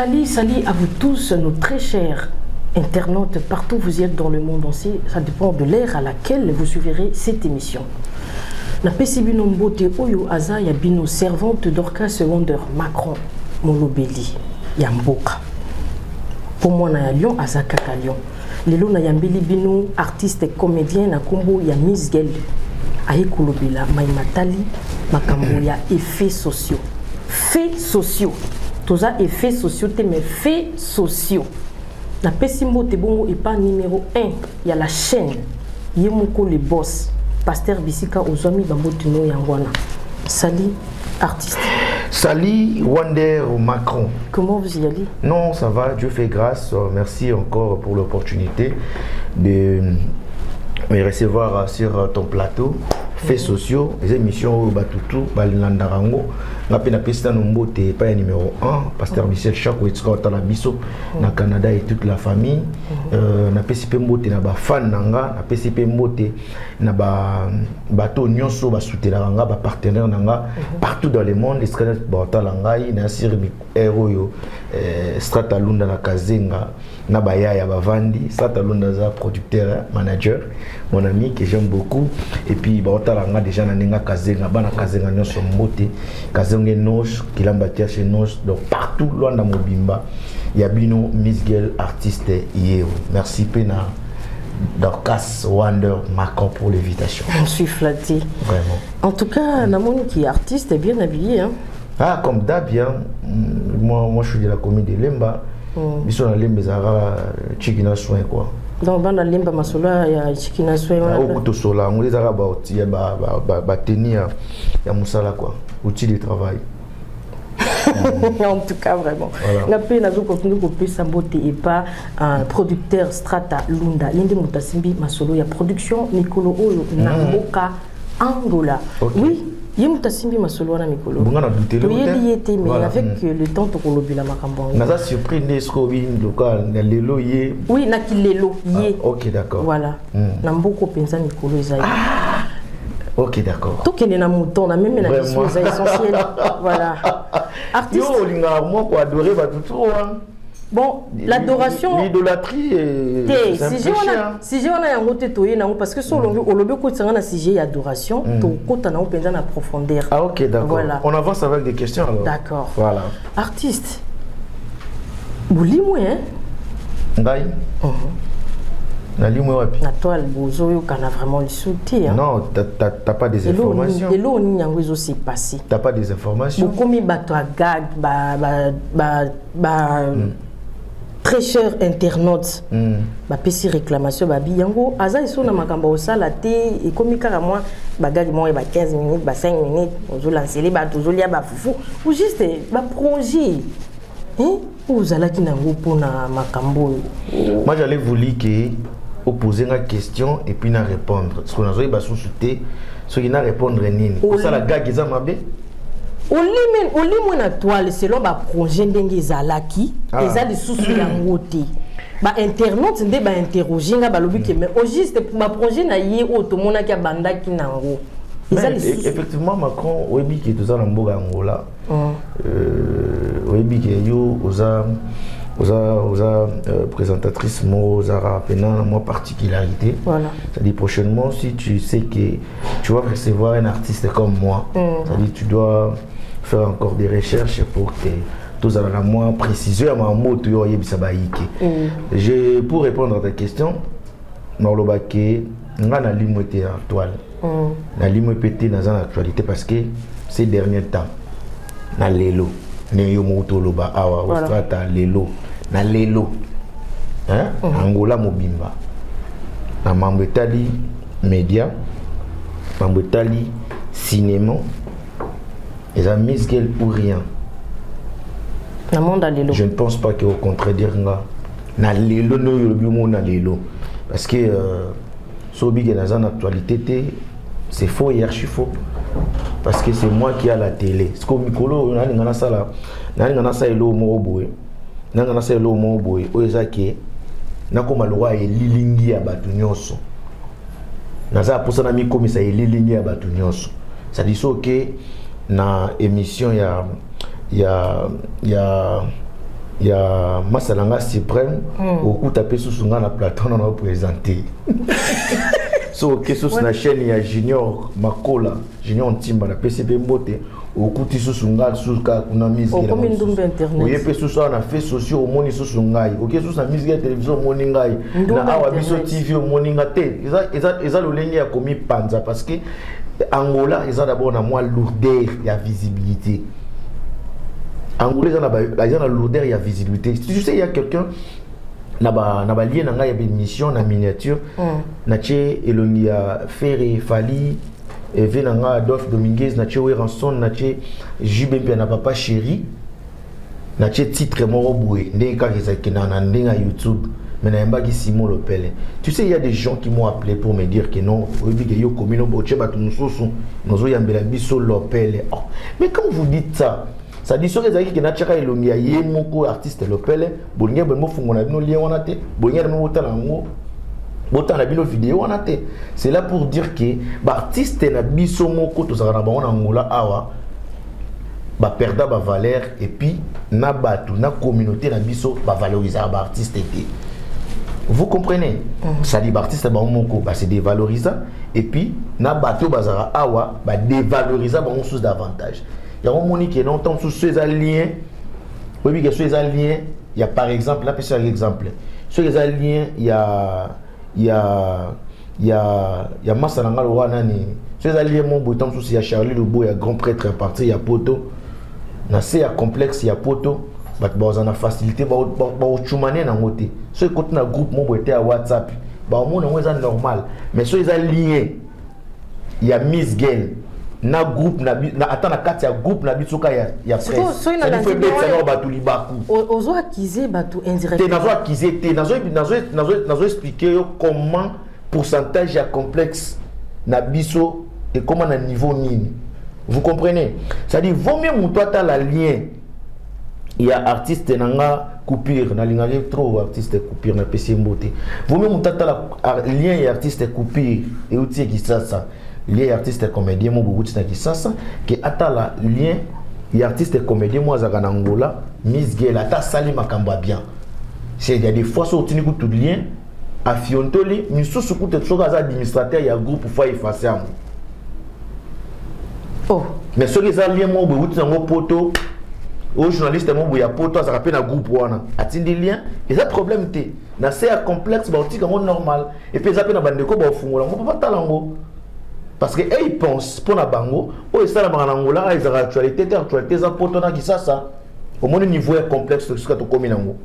Salut à vous tous, nos très chers internautes, partout où vous êtes dans le monde entier. Ça dépend de l'ère à laquelle vous suivrez cette émission. Na pesibino mbote oyo aza ya bino servante Dorcas Wonder Macron Molobeli ya mboka. Pour moi na ya Lyon aza kaka Lyon. Lelo na yambeli bino artiste comédien na kombo ya Miss Girl. Aye kolobela maimatali makambo ya effets sociaux. Faits sociaux. Toza effets sociaux te mais faits sociaux. Na pesimbo te bongo et pas numéro 1, il y a la chaîne Yemoko le boss. Pasteur Bissika Ozami Bambotino Yangwana. Salut, artiste. Salut, Wonder Macron. Comment vous y allez? Non, ça va, Dieu fait grâce. Merci encore pour l'opportunité de me recevoir sur ton plateau. Faits sociaux, les émissions Batutu, Balinandarango, la pénapista Nombote, pas numéro 1, Pasteur Michel Chako, et Talabiso, na Canada et toute la famille. Na PCP Mbote, na ba fan nanga, na PCP Mbote, na ba bateau nyonso, ba soutenanga, ba partenaire nanga, partout dans le monde, les scanners Baotalangai, na Sirmi Eroyo, Stratalunda na Kazenga, na Bayaya Bavandi, Stratalunda za producteur, manager, mon ami que j'aime beaucoup, et puis Baotalanga déjà na Nenga Kazenga, bana Kazenga nyonso Mbote, Kazenga Noche, Kilambatia chez Noche, donc partout, loin dans Mobimba. Yabino Miss Girl artiste Yeo. Merci Pena Dorcas Wonder Macron pour l'invitation. Je suis flatté. Vraiment. En tout cas, Namon qui est artiste est bien habillé. Hein? Ah, comme d'hab, moi je suis de la comédie de Lemba. Ils sont à Lemba, Zara, Chikina Soin quoi. Donc, dans la Lemba Masola, il y a Chikina Soin. Au couteau sola, on les a rabattus, il y a tenir, il y a Moussala quoi, outil de travail. En tout cas, vraiment. La peine a continué à sa beauté et pas un producteur Strata Lunda. Yende Moutasimbi Masolo, il y a production Nicolo Oyo Namoka Angola. Oui, il y a Moutasimbi Masolo na Nicolo. Bon, on a douté le temps. Mais avec le temps, tu as oublié la macambo. On a surpris Nescovi local, Lelo Yé. Oui, Nakilelo Yé. Ok, d'accord. Voilà. Namboko Penza Nicolo Ezaï. Ok, d'accord. Tout qui est dans mon temps, on a même la question essentielle. Voilà. Artiste. Moi, quoi, adorer, va tout hein. Bon, l'adoration. L'idolâtrie, si j'ai un côté toyé, parce que sur le lobby, si j'ai adoration, tout côté on peut en profondeur. Ah, ok, d'accord. Voilà. On avance avec des questions alors. D'accord. Voilà. Artiste. Vous lisez, hein? Ndaï. Na toile bozo kana vraiment le soutien. Non, t'as pas des informations. Et là on y a aussi passé. T'as pas des informations. Beaucoup mi bato à gag très cher internautes. Ba pesi réclamation ba biyango aza iso na makamba osala te et comme kara moi ba gag moi ba 15 minutes ba 5 minutes ozo lancer ba tozolia ba fufu ou juste ba projet. Hein? Vous allez qui nango pona makambo. Moi j'allais vous dire que poser une question et puis na répondre. Ce qu'on a besoin sous-souter, ce qui n'a répondre nini. Pour ça la gag ils ont mabé. Oli na toile selon ba projet ndenge zalaki, ezali sous ya ngote. Ba internaute nde ba interroger nga ba lobi ke mais au juste pour ba projet na yé otomona ki banda ki nango. Effectivement Macron webi ki toza na mboka Angola. Webi ki yo oza présentatrice Mozara Pena, moi particularité. Voilà. C'est-à-dire prochainement, si tu sais que tu vas recevoir un artiste comme moi, c'est-à-dire tu dois faire encore des recherches pour que tout ça la moi préciser à mon mot pour répondre à ta question, Norlobake, on a limité en toile. La limité dans l'actualité parce que ces derniers temps, na lelo. Neyo moto loba awa ostrata lelo na lelo hein Angola mobimba na mambetali média mambetali cinéma les amis Miss pour rien na monde lelo je ne pense pas que au contredire na lelo no yobi na lelo parce que sobi que dans actualité c'est faux et archi faux. Parce que c'est moi qui ai la télé. C'est comme Mikolo, on a ça là. On a ça et l'eau moboé. On a ça et l'eau moboé. Oezake. Na comme le roi est lilingi à Batunyoso. Na ça pour ça na mi comme ça est lilingi à Batunyoso. Ça dit que na émission il y a il y a Masalanga Suprême, au coup tapé sous son la plateau, on a présenté. So, question sur la chaîne, il y a Junior Makola, Junior Timba, la PCB Mbote, au coup sous son gars, sous on a mis. Au combien d'ombres internet. Oui, et sous ça, on a fait sociaux au monde sous son gars. Ok, sous sa mise télévision au monde gars. Na awa biso TV au monde gâté. Ils ont le lien à commis panza parce que Angola, ils ont d'abord une moins lourdeur, il y a visibilité. Angola, ils ont la lourdeur, il y a visibilité. Tu sais, il y a quelqu'un, il y a une mission, une miniature, il y a Ferré, Fali, Venanga, Adolphe Dominguez, il y a Ranson, il y a Jubempe, Papa Chéri, il y a titre Moroboué, il y a YouTube. Mais il y a Simon Lopele. Tu sais, il y a des gens qui m'ont appelé pour me dire que non, mais quand vous dites ça, ça dit sur les amis qui n'ont pas été artiste Lopele, Bolingé, Bolmo Fungona, no lien on a été, Bolingé, no Botanango, Botanabino vidéo on a été. C'est là pour dire que l'artiste n'a biso moko, tout ça, on a Angola, awa, ba perda ba valeur, et puis, na batu, na communauté, na biso, ba valoriser l'artiste. Vous comprenez? Ça dit l'artiste c'est dévalorisant et puis na bateau bazara awa ba dévaloriser bon sous davantage. Il y a un moni qui est longtemps sous ces liens. Oui, que ces liens, il y a par exemple là c'est un exemple. Sur les liens, il y a Massalanga Loanani. Sur les liens mon bouton sous il y a Charlie Lobo, il y a grand prêtre parti, il y a Poto. Na c'est complexe, il y a Poto. On a facilité, on a chumane na ngote. Ce côté na groupe mon était à WhatsApp, on normal. Mais sur les liens, il y a Miss Girl, na groupe na attends na carte ya groupe na bituka ya presse. Ça dit faut mettre ça ba tulibaku. Ozo acquiser batu indirectement. Nazo acquiser, nazo expliquer comment pourcentage ya complexe na biso et comment na niveau nini. Vous comprenez? Ça dit vaut mieux mon toi ta la lien. Il y a artiste nanga coupure na lingale trop artiste coupure na PC Mbote. Vous même mutata la lien et artiste coupure et outil qui ça lien artiste comédien mo beaucoup na qui ça que atala lien et artiste comédien moi za Angola Miss Girl ata sali makamba bien. C'est il y a des fois sur tini tout lien a fiontoli mi sous coup de soga za administrateur il y a groupe pour faire effacer am. Oh, mais ce les liens mo beaucoup na poto aux journalistes il y a pour toi ça rappelle un groupe wana atindi lien et ça problème té na c'est complexe ba outil comme normal et puis ça peut na bandeko ba fungola on peut pas talango parce que ils pensent pour na bango o ça la bangola ils ont actualité ça poto na qui ça au moins niveau est complexe ce que tu commis nango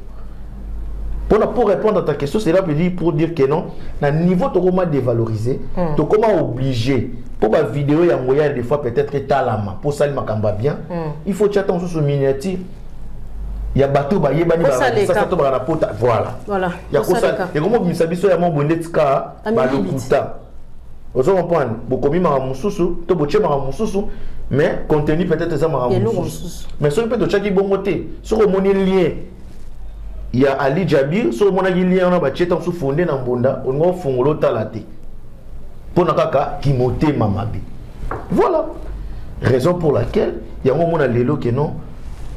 pour répondre à ta question c'est là pour dire que non na niveau to comment dévaloriser to comment obligé pour ma vidéo il y a moyen des fois peut-être talama pour ça makamba bien il faut chatter sur miniature il y a bateau ba yebani ça to ba na pota voilà il y a ça et comment misabiso ya mon bondetka ba lokuta ozo comprendre bokomi mara mususu to boche mara mususu mais contenu peut-être ça mara mususu mais sur peut to chaki bongote sur le moni lien il y a Ali Jabir sur mon lien on a ba cheta sous fondé na mbonda on ngo fungolo talate pour nakaka qui moté mamabi. Voilà. Raison pour laquelle il y a un moment lelo que non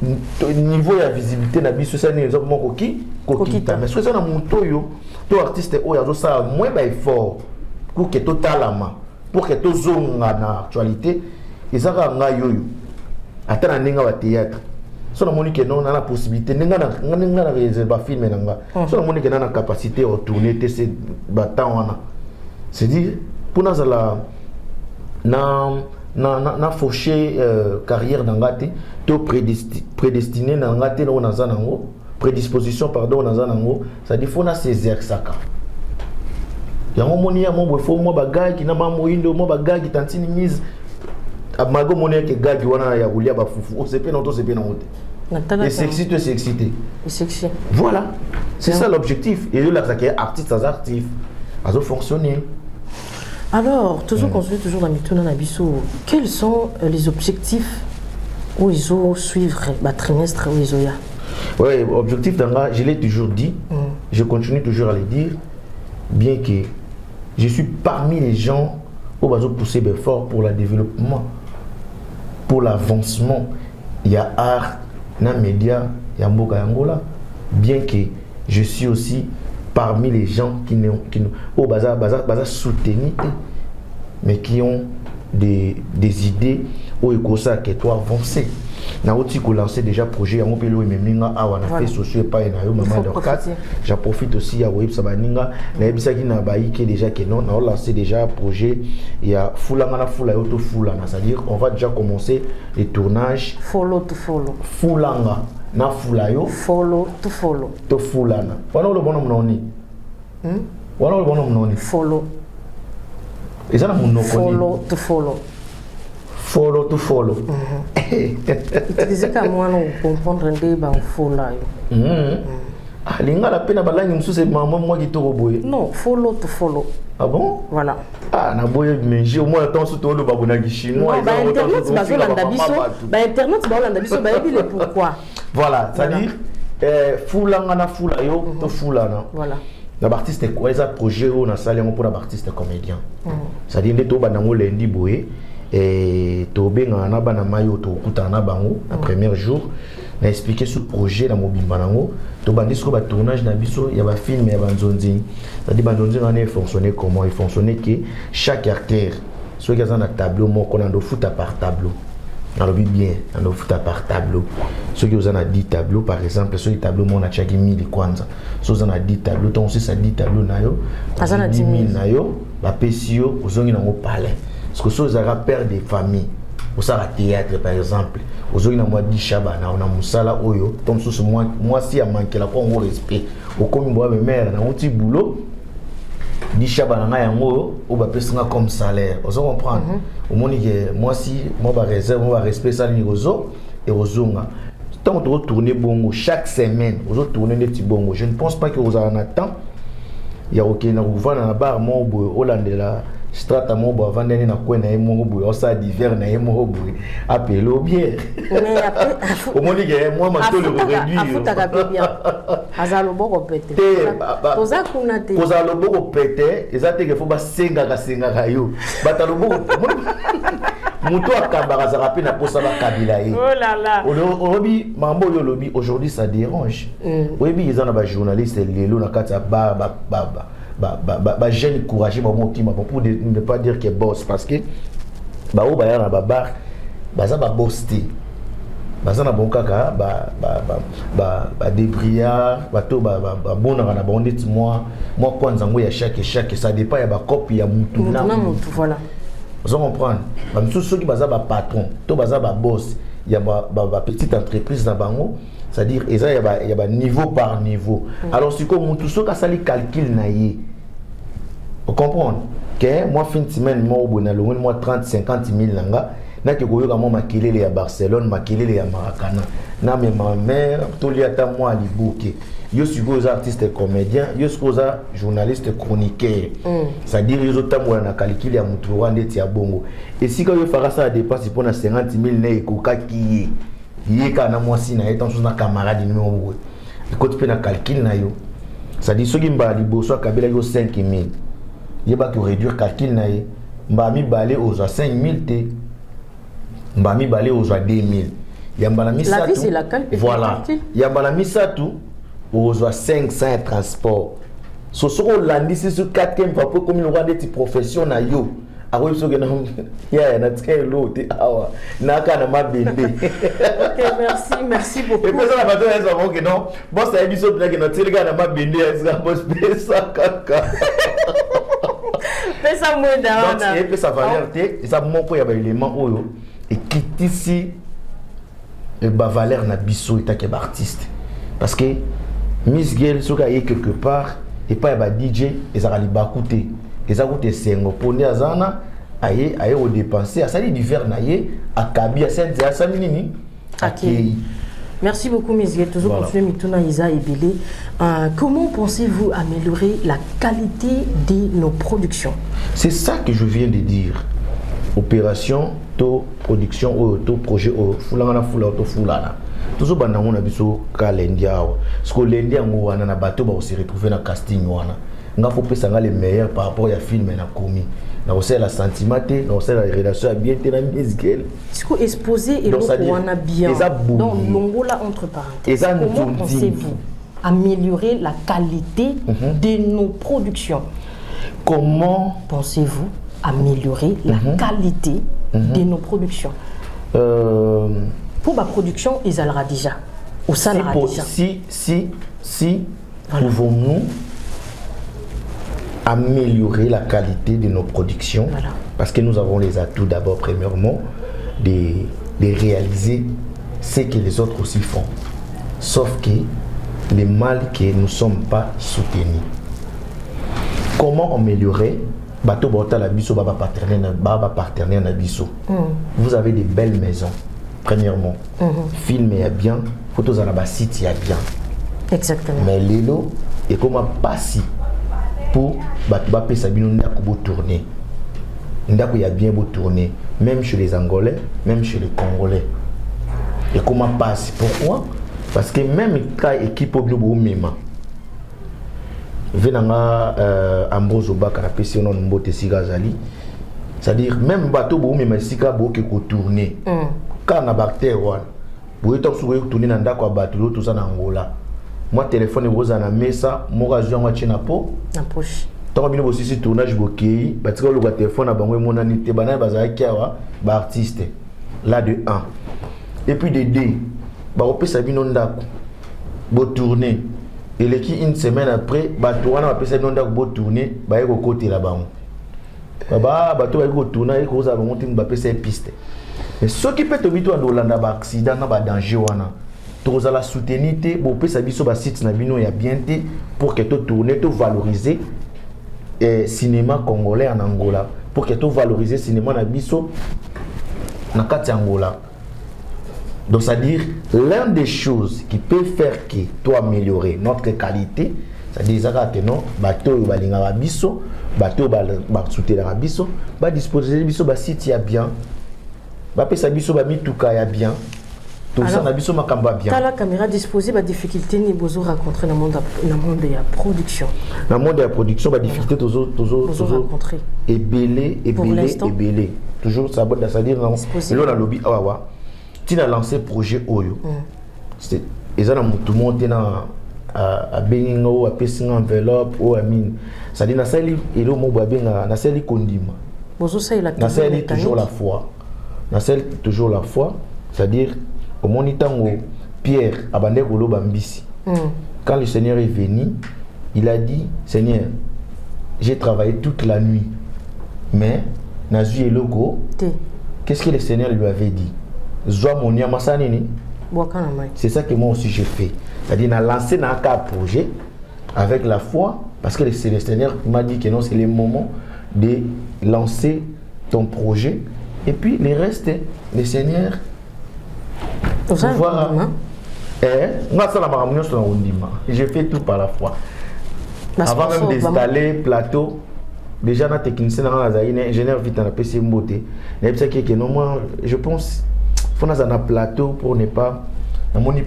niveau de visibilité na biso ça n'est pas kokita mais ce que ça na montoyo to artiste o yazo ça moins ba effort pour que totalement pour que to zonga na actualité ezaka nga yoyo atana ninga wa théâtre so na moni que non na la possibilité ninga na réserver film nanga so na moni que na capacité de tourner tc battant wana c'est dire pour nous na fauché carrière d'angate to prédestiné n'angate no nazanango prédisposition pardon nazanango ça dit faut na saisir saka ya moni ya mo faut mo bagay ki na mambo indo mo bagay ki tantini mise amago moni ke gagi wana ya kulia ba fufu o sepe non to sepe na mote et sexy to sexy voilà c'est ça l'objectif et là ça qui est artiste sans artiste a fonctionner. Alors, toujours construit toujours dans Mituna Nabiso, quels sont les objectifs où ils ont suivre le trimestre où ils ont ya? Oui, objectif d'anga, je l'ai toujours dit, je continue toujours à le dire, bien que je suis parmi les gens où ils ont poussé fort pour le développement, pour l'avancement. Il y a art, il y a média, ya mboka yangola, bien que je suis aussi parmi les gens qui au bazar soutenir, mais qui ont des idées où il ça que toi avancer. Na oti ko lancer déjà projet en pelo meminga awa na fait socio pas na yo maman de 4. J'en profite aussi à web sabaninga na ebisa ki na bayi que déjà que non, na lancer déjà projet il y a fulanga na fula yo to fulanga, c'est-à-dire on va déjà commencer les tournages follow to follow. Fulanga na fula yo follow to follow. To fulana. Wana le bonhomme noni. Wana le bonhomme noni. Follow. Et ça na mon nom follow to follow. Follow to follow. C'est comme moi on comprendre un débat follow. Ah, linga la peine à balangue msou c'est maman moi qui te reboye. Non, follow to follow. Ah bon? Voilà. Ah, na boye mais au moins temps surtout le babona chinois. Non, bah internet ba zo landa biso. Bah internet ba landa biso ba yebi le pourquoi. Voilà, c'est-à-dire fulanga na fula yo to fulana. Voilà. L'artiste quoi ça projet on a salé pour l'artiste comédien. C'est-à-dire les to banango lendi boye. Et tobenga na bana mayo to kutana bango la premier jour na expliquer sur projet na mobimba nango to bandisco ba tournage na biso ya ba film ya banzonzi c'est-à-dire banzonzi na fonctionner comment il fonctionner que chaque acteur soit qu'ils ont un tableau moko na do foot par tableau na lobi bien na do foot par tableau ceux qui ont 10 tableaux par exemple ceux qui tableau mon na chaki 1000 kwanza ceux qui ont 10 tableaux donc c'est ça 10 tableaux na yo 10 000 na yo ba pesio ozongi nango palais. Parce que si vous avez père des familles, vous avez théâtre par exemple, vous avez moi dit Shabana, on a Moussala Oyo, comme ça moi si à manquer la quoi on respect, au comme moi mes mères, on a un petit boulot, dit Shabana na yango, ou bah payer comme salaire, vous comprenez? Au moins moi si moi va réserve, moi va respect ça ni ozo et ozonga. Tant que vous retournez bongo chaque semaine, vous retournez des petits bongo. Je ne pense pas que vous en avez temps. Il y a aucun na vous vendre na bar moi au Hollande là. Strata mobo avant d'aller na quoi na emo boy on ça d'hiver na emo boy appelé au bien mais après au moins que moi ma tole réduit afuta ka bien azalo boko pété poza kuna te poza lo boko pété ezate que faut ba senga ka yo batalo boko muto akamba za rapide na posa ba kabila yi oh là là obi mambo yo lobi aujourd'hui ça dérange obi ils ont ba journaliste lelo na kata jeune courageux pour ne pas dire que boss parce que ba o ba ya na ba bar baza ba bosti baza na bon kaka ba débriard ba to ba bona na ba ondit moi kwanza ngo ya chaque ça dépend ya ba copie ya mutu na mutu voilà vous comprenez ba mutu ceux qui baza ba patron to baza ba boss ya ba petite entreprise na bango. C'est-à-dire, il y a niveau par niveau. Alors, si comme tout ce qui est calcul, vous comprenez? Que moi, fin de semaine, moi, 30, 50 000 langa. Na ke koyoka mo makelele ya Barcelone, makelele ya Maracana. Na me ma mère, to liata moi libuke. Yo suis artiste comédien, yo suis journaliste chroniqueur. C'est-à-dire yo tamwa na calcul ya mutu wande ti ya bongo. Et si quand yo fera ça dépense pour na 50 000 na ekoka ki yeka na mwasi na etant sur na camarade numéro 1. Écoute pe na calcul na yo. C'est-à-dire ceux qui mba liboso kabila yo 5 000. Yeba ko réduire calcul na ye. Mba mi balé aux 5 000 te. Mba mi balé aux 2 000. Yamba mi la vie c'est la calcul. Voilà. Yamba mi ça tout aux 500 transport. So so landi c'est sur 4e fois pour comme une roi de profession na yo. Awo so gena ya na tské lote awa na kana mabende. OK, merci beaucoup. Et puis ça va pas ça que non. Bon ça biso blague na télé na mabende ça boss pesa kaka. Pesa mwenda ona. Donc ça valeur té, ça moko ya ba élément oyo et quitte ici et ba valeur na biso etake ba artiste. Parce que Miss Girl soka y quelque part et pas ba DJ et ça va li ba coûter. Et ça coûte 5 pone azana aye au dépenser à ça dit divers naie à kabi à ça minini. OK. Merci beaucoup Miss Girl, toujours continuer mituna Isa Ebele. Comment pensez-vous améliorer la qualité de nos productions? C'est ça que je viens de dire. Opération to production ou to projet au fulana to fulana. Toujours banango na biso ka lendia. Parce que lendia ngo wana na bateau ba se retrouver na casting wana. nga faut que ça les meilleurs par rapport à film na commis na aussi la sentimenté na aussi la relation bien té na musique ce que exposé et l'autre on a bien donc longola entre parenthèses comment pensez-vous améliorer la qualité de nos productions? Comment pensez-vous améliorer la qualité de nos productions? Pour ma production, ils allera déjà. Ou ça déjà. Si pouvons-nous améliorer la qualité de nos productions, parce que nous avons les atouts d'abord, premièrement, de réaliser ce que les autres aussi font. Sauf que les mal que nous ne sommes pas soutenus. Comment améliorer? Bateau Bota la biso baba partenaire na biso. Vous avez des belles maisons. Premièrement, film est bien, photos à la site est bien. Exactement. Mais l'élo est comme un passi pour Batouba Sabino Ndakubo tourner. Ndakou y a bien beau tourner, même chez les Angolais, même chez les Congolais. Et comment passe? Pourquoi? Parce que même quand l'équipe au globe même, venanga Ambrose Obaka na PC non mbote sigazali, c'est-à-dire même bateau bo même sika bo ke ko tourner. Quand na bactère wan, bo eto so ko tourner na ndako bateau tout ça na Angola. Moi téléphone roza na mesa, mo ga zo ngwa china po na poche. Tant bino bo sisi tournage bo kei, batika lo ga téléphone na bango monani te bana bazala kiawa ba artiste. Là de 1. Et puis de 2, ba opesa bino ndako. Bo tourner. Et l'équipe une semaine après, Batouana a passé dans le tourner, bah il côté là-bas. Bah bateau il tourner, il cause à monter une passer piste. Mais ce qui peut te mettre dans l'Olanda bah accident, bah danger wana. Tu as la soutenité, bon peut s'habiller sur site na bino ya bien té pour que tu tourner, tu valoriser cinéma congolais en Angola, pour que tu valoriser cinéma na biso na kati Angola. Donc, c'est-à-dire, l'une des choses qui peut faire que toi améliorer notre qualité, c'est-à-dire que non, bateau balinga biso, bateau soutenir biso, ba disposer biso ba site ya bien, ba pesa biso ba mituka ya bien. Tout ça na biso makamba bien. La caméra disposée ba difficulté ni bozo rencontrer dans monde ya production. Dans monde ya production ba difficulté toujours rencontrer. Et belé. Toujours ça bonne c'est-à-dire non. Et là on a lobby awa. Tu as lancé projet Oyo. C'est ils ont tout monté na à Beningo à Pessinga enveloppe ou à mine. Ça dit na sali et le mot babenga na sali kondima. Bozo ça il a toujours la foi. Na sali toujours la foi, c'est-à-dire au monitango Pierre abandé kolo bambisi. Quand le Seigneur est venu, il a dit Seigneur, j'ai travaillé toute la nuit. Mais nazu et logo. Qu'est-ce que le Seigneur lui avait dit? C'est ça que moi aussi j'ai fait. C'est-à-dire, on a lancé un projet avec la foi, parce que le Seigneur m'a dit que non, c'est le moment de lancer ton projet. Et puis, le reste, le Seigneur. J'ai fait tout par la foi. Avant même d'installer le plateau, déjà, dans la technicien, ingénieur vite dans la PC Mbote. Je pense. Il faut un plateau pour ne pas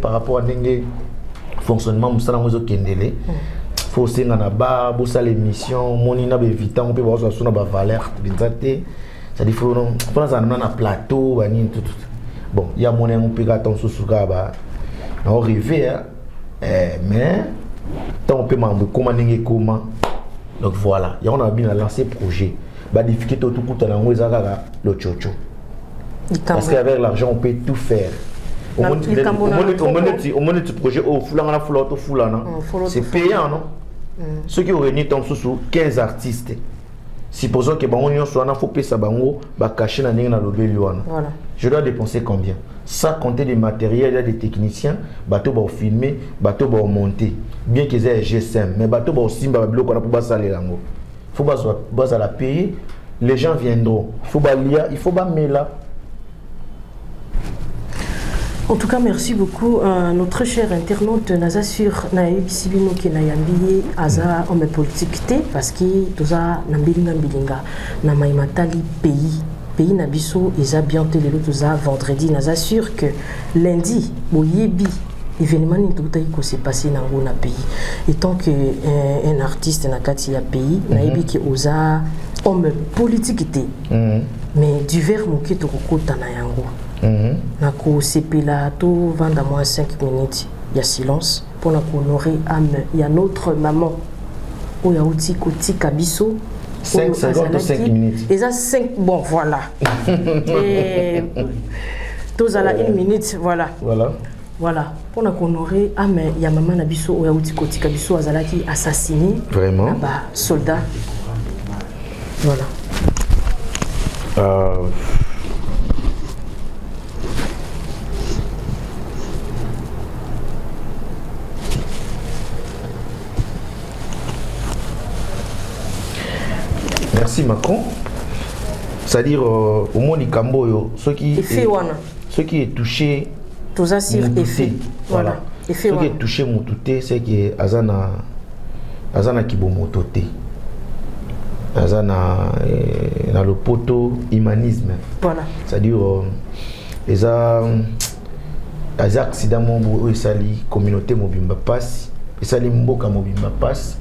par rapport à le fonctionnement de il faut aussi l'émission on peut voir valeur ça dit faut un plateau bon il y a mon peut attention sur on rêver mais tant on peut comment donc voilà on a bien lancé projet difficulté tout le chocho. Parce qu'avec l'argent, on peut tout faire. Au moins, tu projet au c'est payant, non? Ceux qui ont réuni sous 15 artistes. Supposons que on soit faut payer ça cacher na voilà. Je dois dépenser combien? Ça compter des matériels, il y a des techniciens, bateau va filmer, bateau va monter. Bien qu'ils aient un GSM, mais bateau va aussi ba bloc on a pour basaler lango. Faut bas la payer, les gens viendront. Il faut ba là. En tout cas, merci beaucoup. Notre cher internaute, nous assure que qui n'a yambié aza homme politique parce que tout ça n'a bilinga n'a maimatali pays nabiso ils a bien télé tout ça vendredi. Nous assure que lundi boyebi événement ni tout qui s'est passé dans le pays. Étant que un artiste na kati ya pays, naïbi qui osa homme politique était, mais divers moki to kokota na yango. Na ko sepela to vanda moins 5 minutes, il y a silence pour na honorer âme. Il y a notre maman, o ya outi koti kabiso. 5 secondes ou 5 minutes. Et ça 5, bon voilà. Et tous à la 1 minute, voilà. Voilà, pour nous honorer, mais il y a maman Nabiso ou Yaouti Koti Kabiso Azalaki assassiné. Vraiment. Soldat. Voilà. Merci Macron. C'est-à-dire au moins les Camboyo, ce qui est touché. Tous assir effet. Voilà. Ce qui est touché Moutouté, c'est que Azana Kibomotote. Azana dans le poteau humanisme. Voilà. C'est-à-dire les accidents où ils sali communauté mobimba passe, ils sali mboka mobimba passe.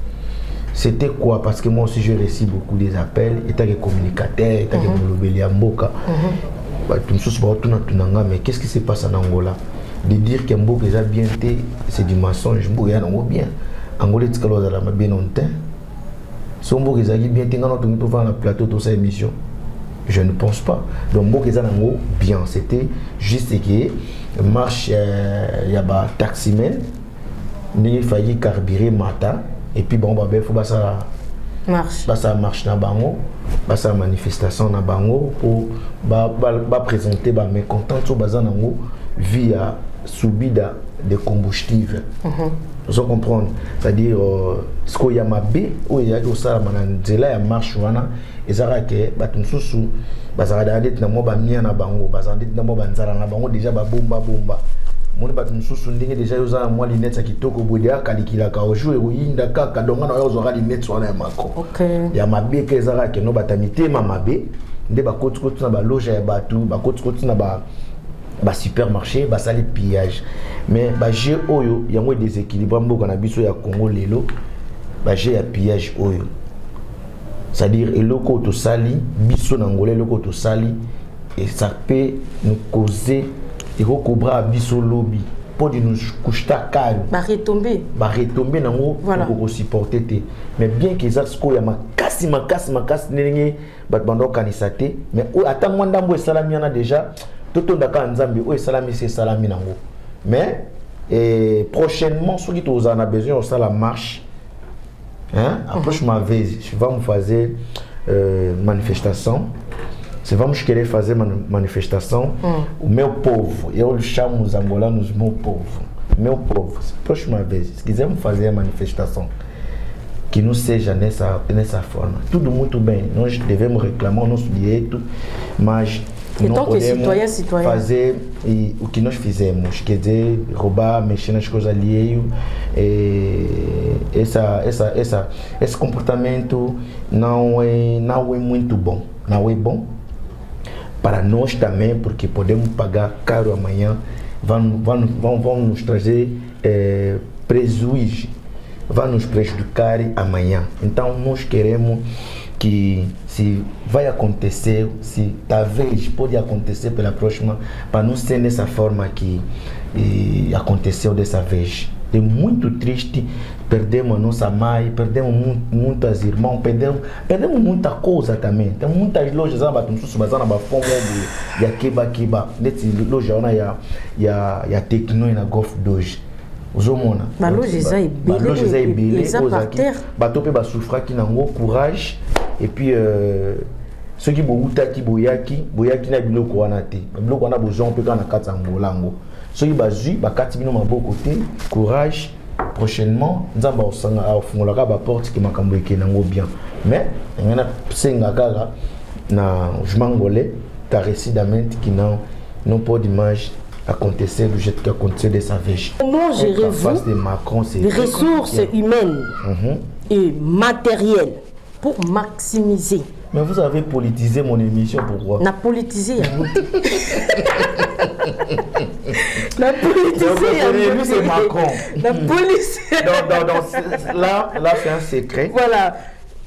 C'était quoi? Parce que moi aussi j'ai reçu beaucoup des appels, état de communicateur, état de molobelia mboka. Mais qu'est-ce qui se passe en Angola? De dire que Mboka est bien, c'est du mensonge. Mboka est bien. Angola est bien longtemps. Si Mboka est bien, on peut faire un plateau de cette émission. Je ne pense pas. Donc Mboka est bien. C'était juste que marche, il y a un taximen, il a failli carburer Mata, et puis bon, il faut ça. Marche na bango, ça manifestation na bango pour présenter ba mécontent sur bazan nango via subida de combustible. Vous comprenez? C'est-à-dire ce qu'il y a mabé ou il y a do ça mananzela ya marche wana ezara ke batunsusu bazara d'aller na mo ba mia na bango bazandi na mo banzala na bango déjà ba bomba moni batu mususu ndenge déjà yoza mwa linette ya kitoko bodia kalikila ka ojo eroyinda kaka donga na yoza linette wana ya mako. Okay. Ya mabe ke ezara ke no batamite ma mabe nde bakoti na ba loge ya batu bakoti na ba supermarché basali pillage mais ba jeu oyo yango déséquilibre mboka na biso ya Congo lelo ba jeu ya pillage oyo c'est-à-dire eloko to sali biso na ngolé eloko to sali et ça peut nous causer il faut cobra biso lobby pour nous coucher calme ba retomber nango pour supporter te mais bien que ça sko ya makasi nenge bat bando kanisate mais ata mwanda mbo salami na déjà toto ndaka nzambe o salami c'est salami nango mais prochainement ceux qui tous en a besoin ça la marche hein approche ma vez je vais me faire manifestation. C'est vraiment que je faisais manifestation. Mais pauvres, il y a le cham aux Angola, nous sommes pauvres. Mais pauvres, c'est proche ma vez. Ce qu'ils aiment faire manifestation, qui nous sait jamais sa forme. Tout le monde tout bien. Nous devons me réclamer, nous soulier tout. Mais et tant que citoyen fazer o que nós fizemos, quer dizer, roubar, mexer nas coisas alheias, esse comportamento não é muito bom, não é bom para nós também, porque podemos pagar caro amanhã, vão nos trazer prejuízo, vão nos prejudicar amanhã. Então nós queremos que se vai acontecer, se talvez pode acontecer pela próxima, para não ser dessa forma que aconteceu dessa vez. É muito triste, perdemos a nossa mãe, perdemos muitas irmãs, perdemos muita coisa também. Tem muitas lojas, nesse loja ya Tecno na Golf 2. Ozomona. Ba loja za ibele, par terre. Bato pe ba souffra ki nango courage et puis ceux qui boutaki boyaki na biloko wana te. Biloko wana besoin pe kana kata ngolango. Ceux qui bazui bakati bino maboko te, courage. Prochainement, nzamba osanga afungola ka ba porte ki makambo ekenango bien. Mais ngana senga kaka na jmangolais ta récidament qui non pas d'image acontecer le jet qui acontecer de sa vie. Comment gérez-vous de Macron, les ressources humaines et matérielles pour maximiser Mais vous avez politisé mon émission, pourquoi? Na politisé ya muti. Na politisé. Lui, c'est Macron. Na police. Donc, là, c'est un secret. Voilà.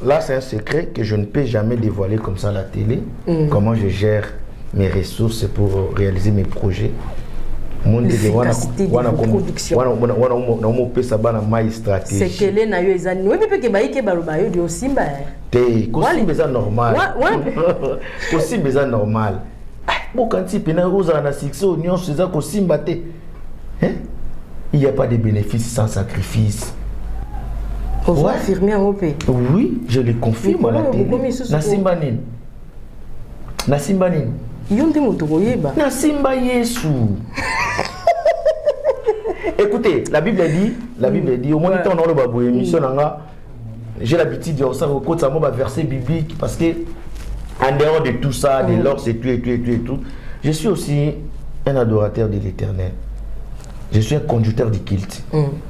Là, c'est un secret que je ne peux jamais dévoiler comme ça à la télé. Comment je gère mes ressources pour réaliser mes projets. L'efficacité de vos productions. C'est que les na yo ezani. Oui, mais que baïke baluba yo di osimba. T'es possible ça normal. Possible ça normal. Bon quand tu pena rosa na succès union c'est ça kosimba te. Hein? Il n'y a pas de bénéfices sans sacrifice. Vous affirmez en OP. Oui, je le confirme à la télé. Nasimbanin. Nasimbanin. Yonde motoyeba. Nasimba Yesu. Écoutez, la Bible dit, au moins on a le babou émission j'ai l'habitude de dire ça au côté ça m'a verset biblique parce que en dehors de tout ça, de l'or c'est tout et tout, je suis aussi un adorateur de l'Éternel. Je suis un conducteur du culte.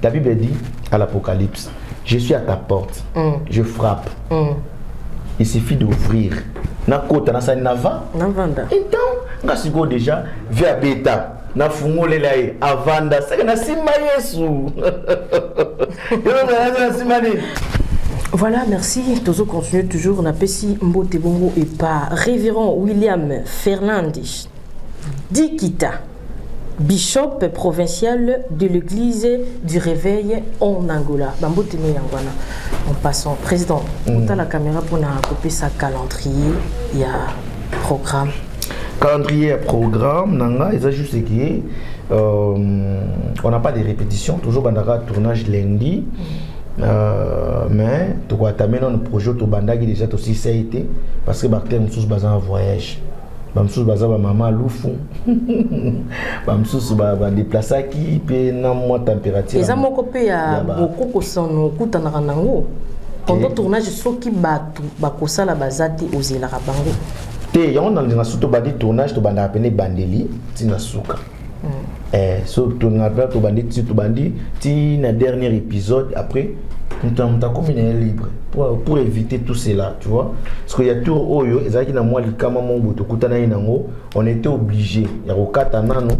La Bible dit à l'Apocalypse, je suis à ta porte, je frappe. Il suffit d'ouvrir. Na kota na sa nava. Navanda. Então, ngasigo déjà via beta. Na fungole la e avanda. Ça na simba Yesu. Voilà, merci. Tozo continue toujours. On a Pessi Mbote Bongo et par Révérend William Fernandes Dikita, bishop provincial de l'église du Réveil en Angola. Bambote Yangwana. En passant, président, on a la caméra pour couper sa calendrier. Il y a programme. Calendrier et programme, nanga, ils ont juste qui on n'a pas de répétition. Toujours bandara tournage lundi. Mais tu vas t'amener dans le projet tu banda qui déjà aussi ça a été parce que Barthélemy nous sous basé en voyage bamsous basé ba maman loufu bamsous ba déplacer qui peut na moins température les amoko pe ya beaucoup ko sono kutana nango pendant tournage soki batu bakosala bazati ozela bango te yango na surtout ba di tournage to banda apene bandeli tina suka so tu n'as to bandi ti na dernier épisode après nous avons combiné libre pour éviter tout cela, tu vois, parce qu'il y a tout oyo ezaki na moi likama mongo to kutana inango on était obligé ya kokata nano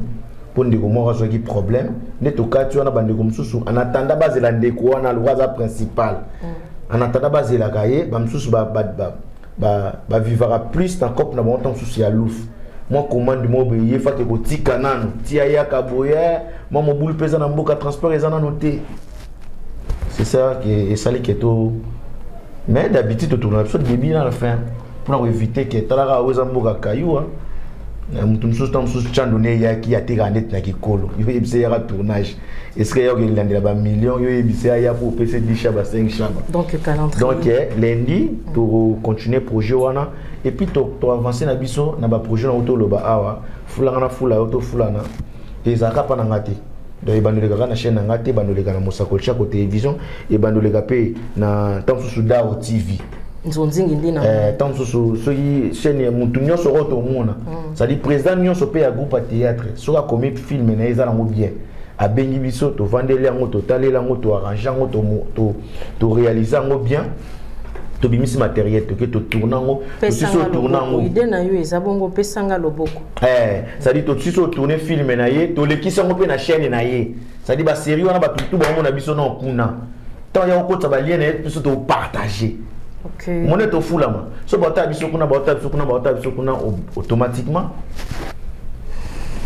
pour ndeko mo razo ki problème ne to kati wana bandeko msusu en attendant bazela ndeko wana loza principal en attendant bazela kaye ba msusu ba vivra plus dans cop na bon temps msusu ya louf. Moi commande mo beye fa ke ko tika nano tia ya kaboya moi mo boule pesa na mboka transport ezana noté. C'est ça qui est ça qui est tout. Mais d'habitude tout tourne absolument débile à la fin pour éviter que tala oza mboka kayu mutu msusu tam msusu chandone ya ki ateka net na kikolo yo ebise ya tournage est-ce que yo landela ba millions yo ebise ya pour pc 10 chaba 5 chaba donc calendrier donc lundi to continuer projet wana et puis to avancer na biso na ba projet na auto loba awa fulanga na fula auto fulana ezaka pa na ngati donc bandoleka na chaîne ngati bandoleka na Mosako Chako télévision et bandoleka pe na tamsusu Dao TV nzonzingi ndina tamsusu soki chaîne ya mutu nyonso roto mona ça dit président nyonso pe ya groupe à théâtre soka comme film na ezala ngo bien abengi biso to vandeli yango to talela ngo to arranger ngo to réaliser ngo bien to bimisi matériel to ke to tourner ngo to siso tourner ngo idée na yo ezabongo pesanga loboko ça dit to siso tourner film na ye to lekisa ngo pe na chaîne na ye ça dit ba série wana ba tout ba mona biso na kuna tant ya ko ta ba lien na biso to partager. OK. Mon est au fou là moi. So ba ta biso kuna automatiquement.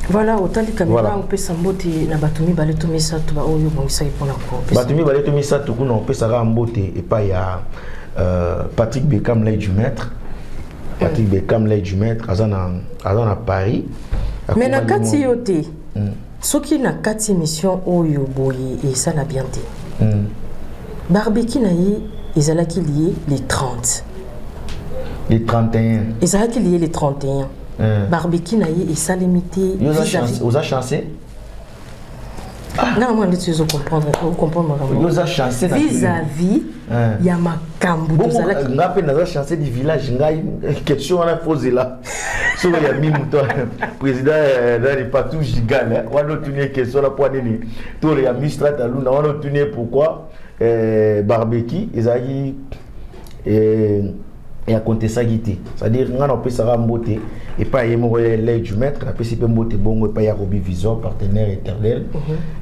Voilà, autant de caméras on peut s'emboter na batumi baleto misato ba oyo bongisa ipona ko. Batumi baleto misato kuna on peut ça emboter et pas ya Patrick Beckham l'œil du maître. Patrick Beckham l'œil du maître à Paris. Mais na kati yote. Soki na kati mission oyo boye et ça la bien dit. Barbecue na yi ezalaki lié les 30. Les 31. Ezalaki lié les 31. Barbecue na yi et ça limité. Vous a chancé. Non, moi je veux comprendre vous a chancé vis-à-vis ya makambu tozalaki ngape naza chancé du village ngai question wana poser là so ya mimi to président dans partout gigal wana tenir question la point nini to ya ministre taluna wana tenir pourquoi barbecue ezaki et à compter ça guité. C'est-à-dire, on a pu ça mbote et pas y l'œil du maître, on a pu si mbote bon et pas y a Roby Visor, partenaire éternel,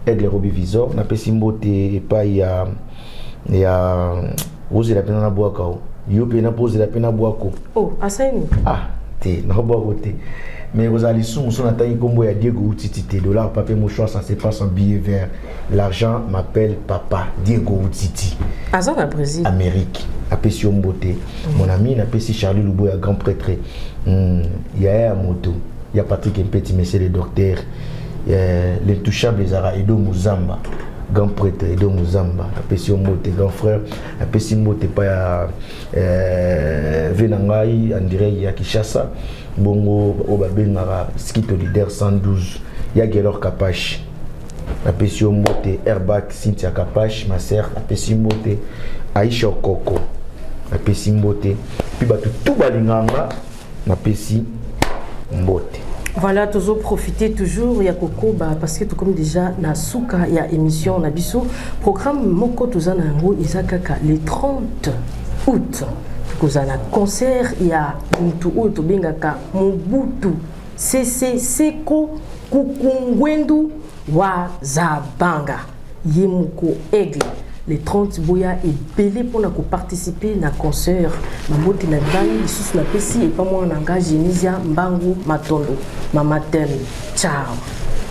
aigle Roby Visor, on a pu si mbote et pas y a Rose la peine à boire kao. Yo peine poser la peine à boire ko. Oh, Assaini. Ah, t'es na boire côté. Mais Rosalie Soum, son attaque comme il y a Diego Outiti, $, papier mouchoir, ça se passe en billet vert. L'argent m'appelle papa, Diego Outiti. Azan à Brésil. Amérique, apprécie Mbote. Mon ami, apprécie Charlie Louboya, grand prêtre. Il y a un moto, il y a Patrick Mpeti, monsieur le docteur. L'intouchable Zara Edo Mouzamba, grand prêtre Edo Mouzamba. Apprécie Mbote, grand frère. Apprécie Mbote, pas Venangai, en direct, il y a Kishasa. Bongo Obabengara, Skito Leader 112, Yagelor Kapache, Apesi Mbote, Airbag, Cynthia Kapache, ma sœur, Apesi Mbote, Aisha Koko, Apesi Mbote, puis tout balinganga, Apesi Mbote. Voilà, toujours profiter toujours ya Koko parce que tout comme déjà na souka ya émission na biso programme moko tozana yango izakaka le 30 août. Kozana concert ya mutu oyo tobengaka Mobutu Sese Seko Kukungwendu wa Zabanga Yemuko Aigle le 30 boya et belé pour na participer na concert Mamote na bani sous la pesi et pas moi en engagé Nizia Mbangu Matondo Mama Tel ciao.